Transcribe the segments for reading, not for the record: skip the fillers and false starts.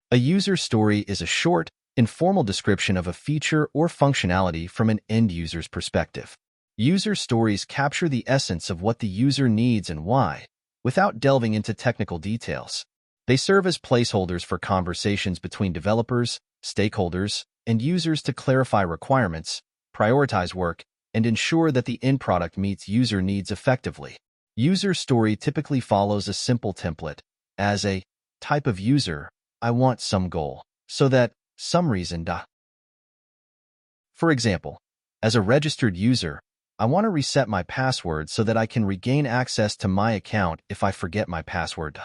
A user story is a short, informal description of a feature or functionality from an end user's perspective. User stories capture the essence of what the user needs and why, without delving into technical details. They serve as placeholders for conversations between developers, stakeholders, and users to clarify requirements, prioritize work, and ensure that the end product meets user needs effectively. User story typically follows a simple template, as a type of user, I want some goal, so that some reason. For example, as a registered user, I want to reset my password so that I can regain access to my account if I forget my password.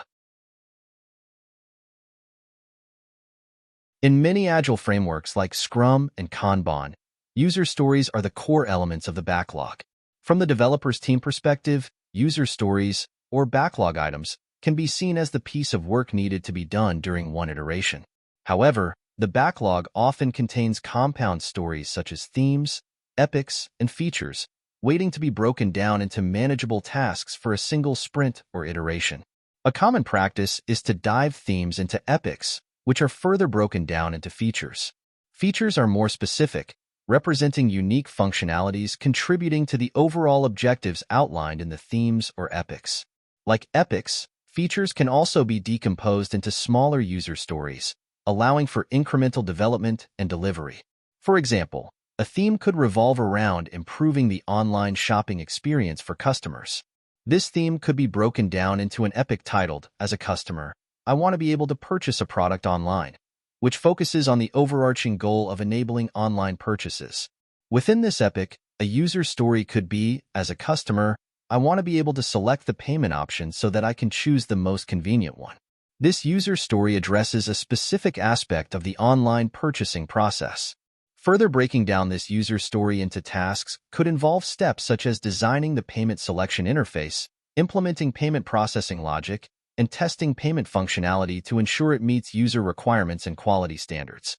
In many Agile frameworks like Scrum and Kanban, user stories are the core elements of the backlog. From the developer's team perspective, user stories, or backlog items, can be seen as the piece of work needed to be done during one iteration. However, the backlog often contains compound stories such as themes, epics, and features, waiting to be broken down into manageable tasks for a single sprint or iteration. A common practice is to dive themes into epics, which are further broken down into features. Features are more specific, representing unique functionalities contributing to the overall objectives outlined in the themes or epics. Like epics, features can also be decomposed into smaller user stories, allowing for incremental development and delivery. For example, a theme could revolve around improving the online shopping experience for customers. This theme could be broken down into an epic titled, as a customer, I want to be able to purchase a product online, which focuses on the overarching goal of enabling online purchases. Within this epic, a user story could be, as a customer, I want to be able to select the payment option so that I can choose the most convenient one. This user story addresses a specific aspect of the online purchasing process. Further breaking down this user story into tasks could involve steps such as designing the payment selection interface, implementing payment processing logic, and testing payment functionality to ensure it meets user requirements and quality standards.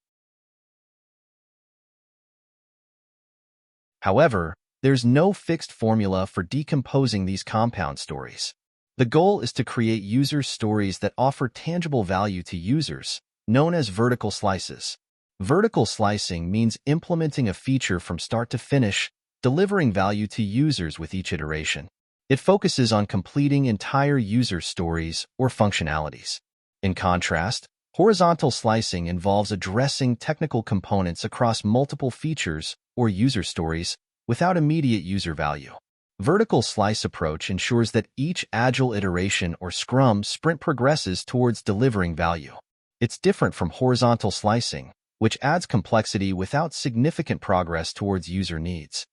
However, there's no fixed formula for decomposing these compound stories. The goal is to create user stories that offer tangible value to users, known as vertical slices. Vertical slicing means implementing a feature from start to finish, delivering value to users with each iteration. It focuses on completing entire user stories or functionalities. In contrast, horizontal slicing involves addressing technical components across multiple features or user stories without immediate user value. Vertical slice approach ensures that each Agile iteration or Scrum sprint progresses towards delivering value. It's different from horizontal slicing, which adds complexity without significant progress towards user needs.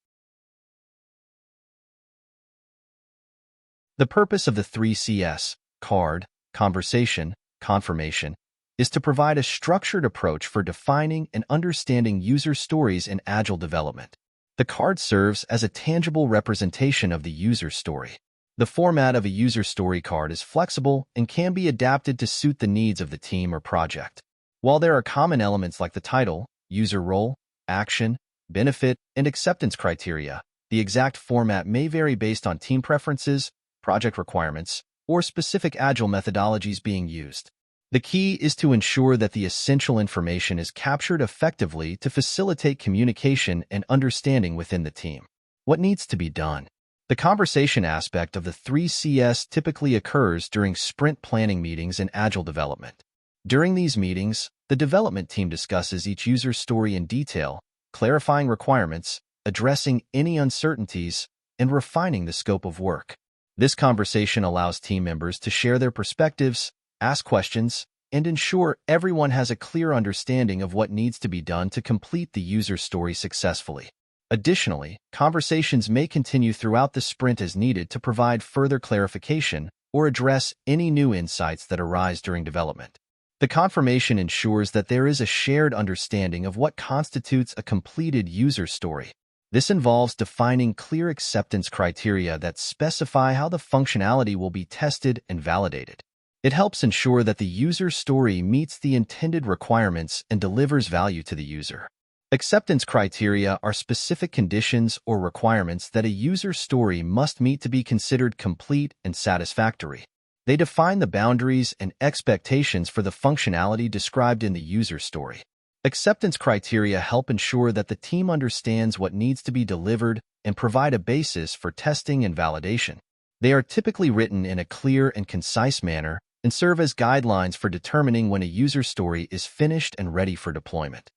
The purpose of the 3CS, card, conversation, confirmation, is to provide a structured approach for defining and understanding user stories in Agile development. The card serves as a tangible representation of the user story. The format of a user story card is flexible and can be adapted to suit the needs of the team or project. While there are common elements like the title, user role, action, benefit, and acceptance criteria, the exact format may vary based on team preferences, project requirements, or specific Agile methodologies being used. The key is to ensure that the essential information is captured effectively to facilitate communication and understanding within the team. What needs to be done? The conversation aspect of the 3CS typically occurs during sprint planning meetings in Agile development. During these meetings, the development team discusses each user story in detail, clarifying requirements, addressing any uncertainties, and refining the scope of work. This conversation allows team members to share their perspectives, ask questions, and ensure everyone has a clear understanding of what needs to be done to complete the user story successfully. Additionally, conversations may continue throughout the sprint as needed to provide further clarification or address any new insights that arise during development. The confirmation ensures that there is a shared understanding of what constitutes a completed user story. This involves defining clear acceptance criteria that specify how the functionality will be tested and validated. It helps ensure that the user story meets the intended requirements and delivers value to the user. Acceptance criteria are specific conditions or requirements that a user story must meet to be considered complete and satisfactory. They define the boundaries and expectations for the functionality described in the user story. Acceptance criteria help ensure that the team understands what needs to be delivered and provide a basis for testing and validation. They are typically written in a clear and concise manner and serve as guidelines for determining when a user story is finished and ready for deployment.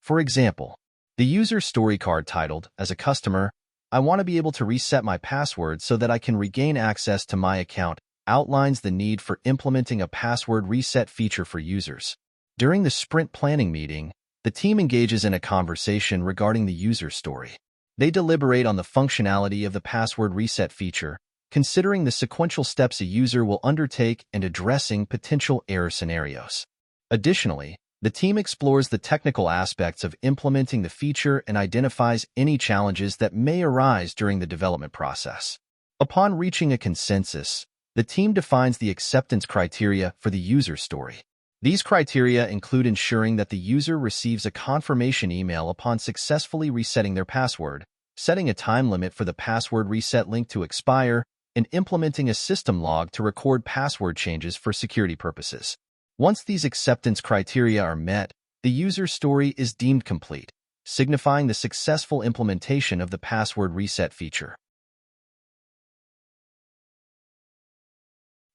For example, the user story card titled, "As a customer, I want to be able to reset my password so that I can regain access to my account," outlines the need for implementing a password reset feature for users. During the sprint planning meeting, the team engages in a conversation regarding the user story. They deliberate on the functionality of the password reset feature, considering the sequential steps a user will undertake and addressing potential error scenarios. Additionally, the team explores the technical aspects of implementing the feature and identifies any challenges that may arise during the development process. Upon reaching a consensus, the team defines the acceptance criteria for the user story. These criteria include ensuring that the user receives a confirmation email upon successfully resetting their password, setting a time limit for the password reset link to expire, and implementing a system log to record password changes for security purposes. Once these acceptance criteria are met, the user story is deemed complete, signifying the successful implementation of the password reset feature.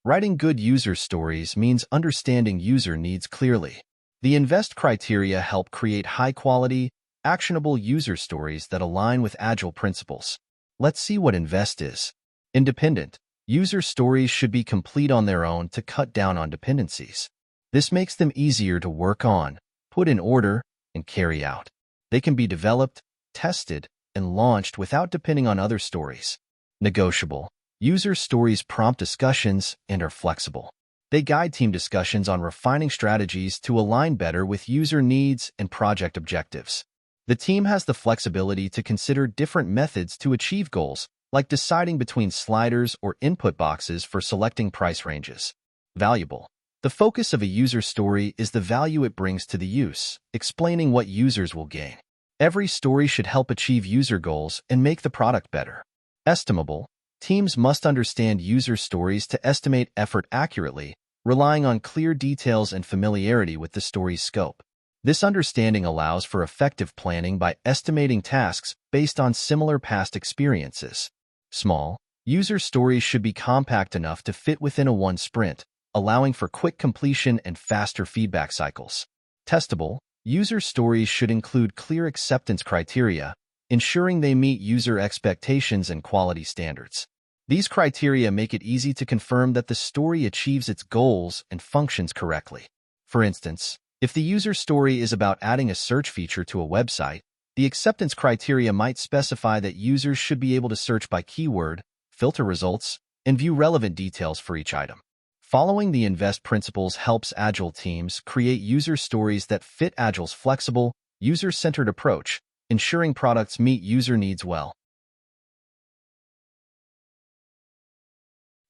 Writing good user stories means understanding user needs clearly. The INVEST criteria help create high-quality, actionable user stories that align with Agile principles. Let's see what INVEST is. Independent. User stories should be complete on their own to cut down on dependencies. This makes them easier to work on, put in order, and carry out. They can be developed, tested, and launched without depending on other stories. Negotiable. User stories prompt discussions and are flexible. They guide team discussions on refining strategies to align better with user needs and project objectives. The team has the flexibility to consider different methods to achieve goals, like deciding between sliders or input boxes for selecting price ranges. Valuable. The focus of a user story is the value it brings to the use, explaining what users will gain. Every story should help achieve user goals and make the product better. Estimable. Teams must understand user stories to estimate effort accurately, relying on clear details and familiarity with the story's scope. This understanding allows for effective planning by estimating tasks based on similar past experiences. Small. User stories should be compact enough to fit within a one sprint, allowing for quick completion and faster feedback cycles. Testable. User stories should include clear acceptance criteria, ensuring they meet user expectations and quality standards. These criteria make it easy to confirm that the story achieves its goals and functions correctly. For instance, if the user story is about adding a search feature to a website, the acceptance criteria might specify that users should be able to search by keyword, filter results, and view relevant details for each item. Following the INVEST principles helps Agile teams create user stories that fit Agile's flexible, user-centered approach, ensuring products meet user needs well.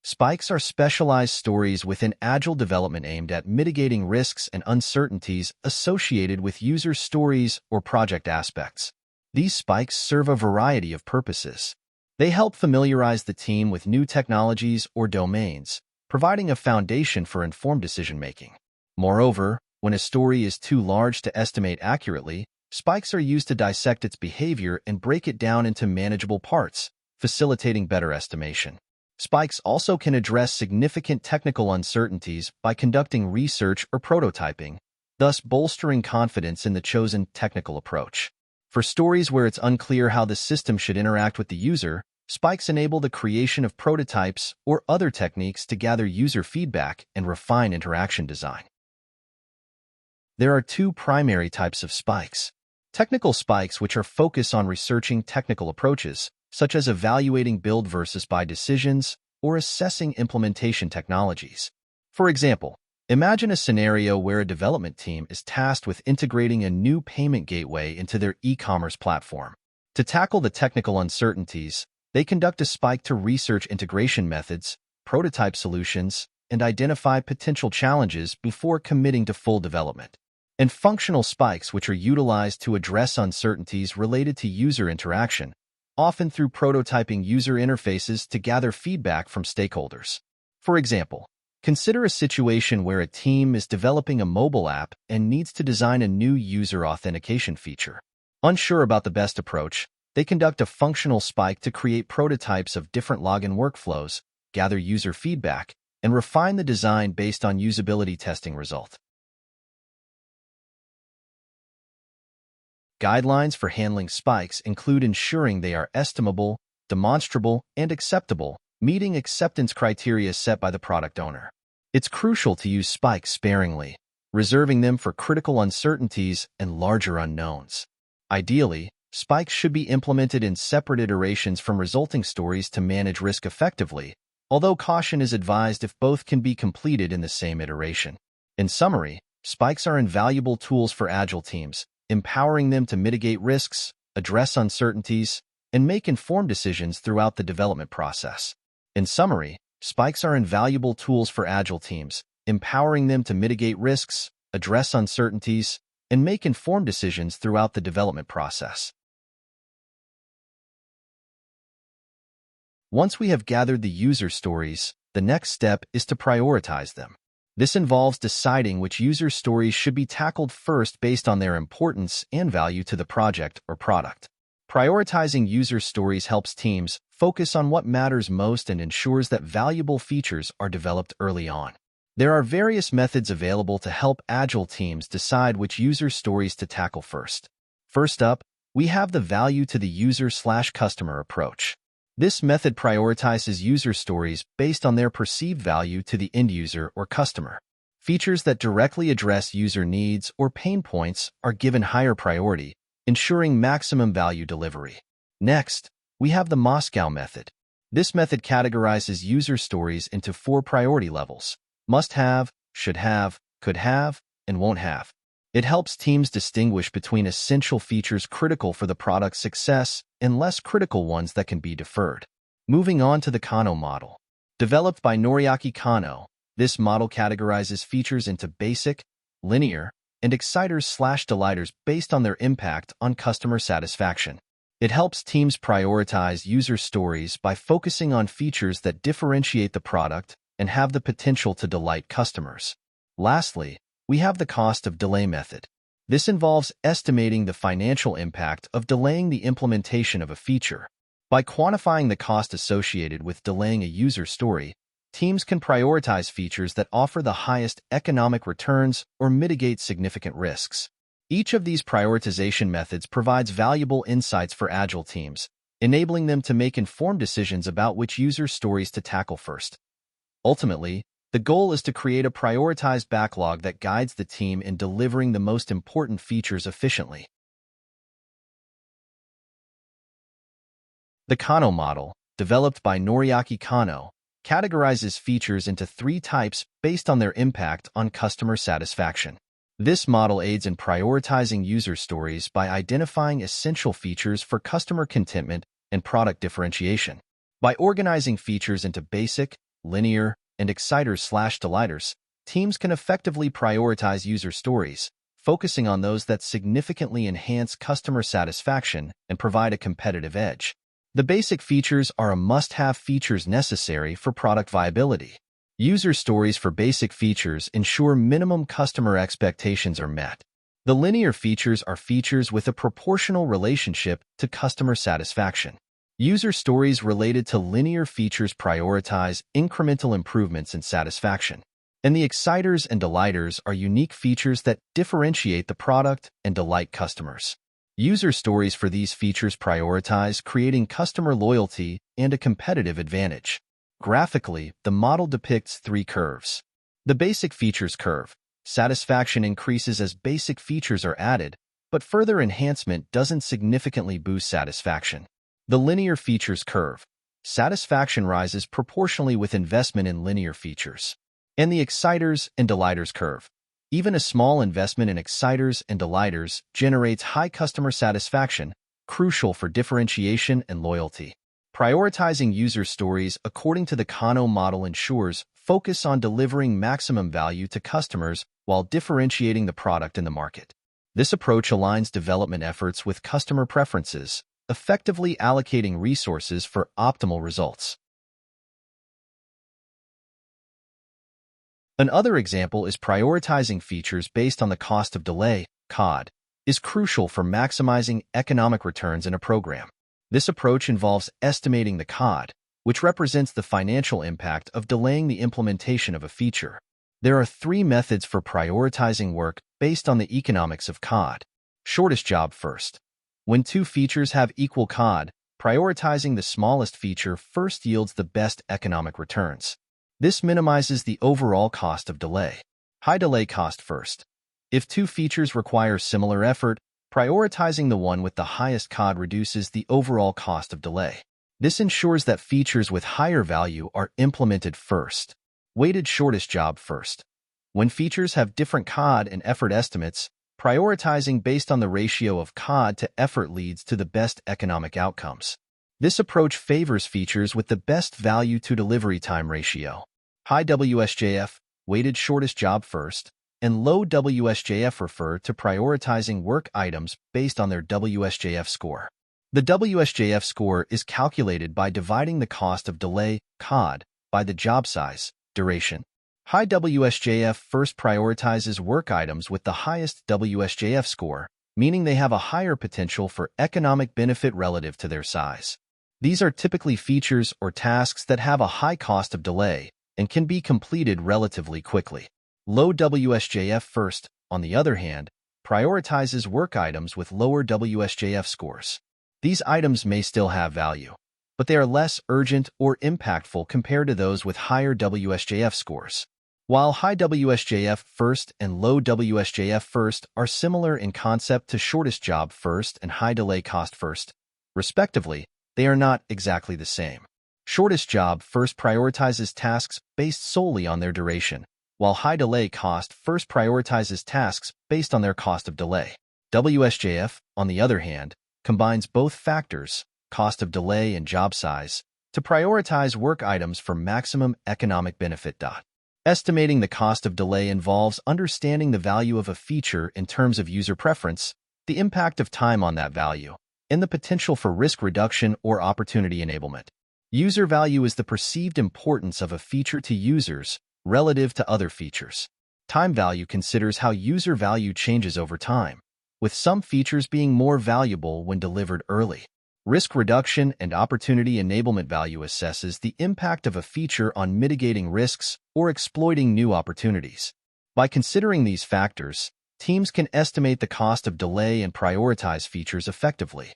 Spikes are specialized stories within Agile development aimed at mitigating risks and uncertainties associated with user stories or project aspects. These spikes serve a variety of purposes. They help familiarize the team with new technologies or domains, providing a foundation for informed decision-making. Moreover, when a story is too large to estimate accurately, spikes are used to dissect its behavior and break it down into manageable parts, facilitating better estimation. Spikes also can address significant technical uncertainties by conducting research or prototyping, thus bolstering confidence in the chosen technical approach. For stories where it's unclear how the system should interact with the user, spikes enable the creation of prototypes or other techniques to gather user feedback and refine interaction design. There are two primary types of spikes. Technical spikes, which are focused on researching technical approaches, such as evaluating build versus buy decisions or assessing implementation technologies. For example, imagine a scenario where a development team is tasked with integrating a new payment gateway into their e-commerce platform. To tackle the technical uncertainties, they conduct a spike to research integration methods, prototype solutions, and identify potential challenges before committing to full development. And functional spikes, which are utilized to address uncertainties related to user interaction, often through prototyping user interfaces to gather feedback from stakeholders. For example, consider a situation where a team is developing a mobile app and needs to design a new user authentication feature. Unsure about the best approach, they conduct a functional spike to create prototypes of different login workflows, gather user feedback, and refine the design based on usability testing results. Guidelines for handling spikes include ensuring they are estimable, demonstrable, and acceptable, meeting acceptance criteria set by the product owner. It's crucial to use spikes sparingly, reserving them for critical uncertainties and larger unknowns. Ideally, spikes should be implemented in separate iterations from resulting stories to manage risk effectively, although caution is advised if both can be completed in the same iteration. In summary, spikes are invaluable tools for Agile teams, empowering them to mitigate risks, address uncertainties, and make informed decisions throughout the development process. In summary, spikes are invaluable tools for Agile teams, empowering them to mitigate risks, address uncertainties, and make informed decisions throughout the development process. Once we have gathered the user stories, the next step is to prioritize them. This involves deciding which user stories should be tackled first based on their importance and value to the project or product. Prioritizing user stories helps teams focus on what matters most and ensures that valuable features are developed early on. There are various methods available to help Agile teams decide which user stories to tackle first. First up, we have the value to the user/customer approach. This method prioritizes user stories based on their perceived value to the end user or customer. Features that directly address user needs or pain points are given higher priority, ensuring maximum value delivery. Next, we have the Moscow method. This method categorizes user stories into 4 priority levels: must have, should have, could have, and won't have. It helps teams distinguish between essential features critical for the product's success and less critical ones that can be deferred. Moving on to the Kano model. Developed by Noriaki Kano, this model categorizes features into basic, linear, and exciters/delighters based on their impact on customer satisfaction. It helps teams prioritize user stories by focusing on features that differentiate the product and have the potential to delight customers. Lastly, we have the cost of delay method. This involves estimating the financial impact of delaying the implementation of a feature. By quantifying the cost associated with delaying a user story, teams can prioritize features that offer the highest economic returns or mitigate significant risks. Each of these prioritization methods provides valuable insights for Agile teams, enabling them to make informed decisions about which user stories to tackle first. Ultimately, the goal is to create a prioritized backlog that guides the team in delivering the most important features efficiently. The Kano model, developed by Noriaki Kano, categorizes features into 3 types based on their impact on customer satisfaction. This model aids in prioritizing user stories by identifying essential features for customer contentment and product differentiation. By organizing features into basic, linear, and exciters/delighters, teams can effectively prioritize user stories, focusing on those that significantly enhance customer satisfaction and provide a competitive edge. The basic features are a must-have features necessary for product viability. User stories for basic features ensure minimum customer expectations are met. The linear features are features with a proportional relationship to customer satisfaction. User stories related to linear features prioritize incremental improvements in satisfaction. And the exciters and delighters are unique features that differentiate the product and delight customers. User stories for these features prioritize creating customer loyalty and a competitive advantage. Graphically, the model depicts 3 curves. The basic features curve. Satisfaction increases as basic features are added, but further enhancement doesn't significantly boost satisfaction. The linear features curve. Satisfaction rises proportionally with investment in linear features. And the exciters and delighters curve. Even a small investment in exciters and delighters generates high customer satisfaction, crucial for differentiation and loyalty. Prioritizing user stories according to the Kano model ensures focus on delivering maximum value to customers while differentiating the product in the market. This approach aligns development efforts with customer preferences, effectively allocating resources for optimal results. Another example is prioritizing features based on the cost of delay, COD, is crucial for maximizing economic returns in a program. This approach involves estimating the COD, which represents the financial impact of delaying the implementation of a feature. There are three methods for prioritizing work based on the economics of COD. Shortest job first. When two features have equal COD, prioritizing the smallest feature first yields the best economic returns. This minimizes the overall cost of delay. High delay cost first. If two features require similar effort, prioritizing the one with the highest COD reduces the overall cost of delay. This ensures that features with higher value are implemented first. Weighted shortest job first. When features have different COD and effort estimates, prioritizing based on the ratio of COD to effort leads to the best economic outcomes. This approach favors features with the best value to delivery time ratio. High WSJF, weighted shortest job first, and low WSJF refer to prioritizing work items based on their WSJF score. The WSJF score is calculated by dividing the cost of delay, COD, by the job size, duration. High WSJF first prioritizes work items with the highest WSJF score, meaning they have a higher potential for economic benefit relative to their size. These are typically features or tasks that have a high cost of delay and can be completed relatively quickly. Low WSJF first, on the other hand, prioritizes work items with lower WSJF scores. These items may still have value, but they are less urgent or impactful compared to those with higher WSJF scores. While high WSJF first and low WSJF first are similar in concept to shortest job first and high delay cost first, respectively, they are not exactly the same. Shortest job first prioritizes tasks based solely on their duration, while high delay cost first prioritizes tasks based on their cost of delay. WSJF, on the other hand, combines both factors, cost of delay and job size, to prioritize work items for maximum economic benefit. Estimating the cost of delay involves understanding the value of a feature in terms of user preference, the impact of time on that value, and the potential for risk reduction or opportunity enablement. User value is the perceived importance of a feature to users relative to other features. Time value considers how user value changes over time, with some features being more valuable when delivered early. Risk reduction and opportunity enablement value assesses the impact of a feature on mitigating risks or exploiting new opportunities. By considering these factors, teams can estimate the cost of delay and prioritize features effectively.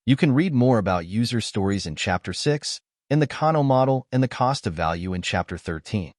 You can read more about user stories in Chapter 6, and the Kano model and the cost of value in Chapter 13.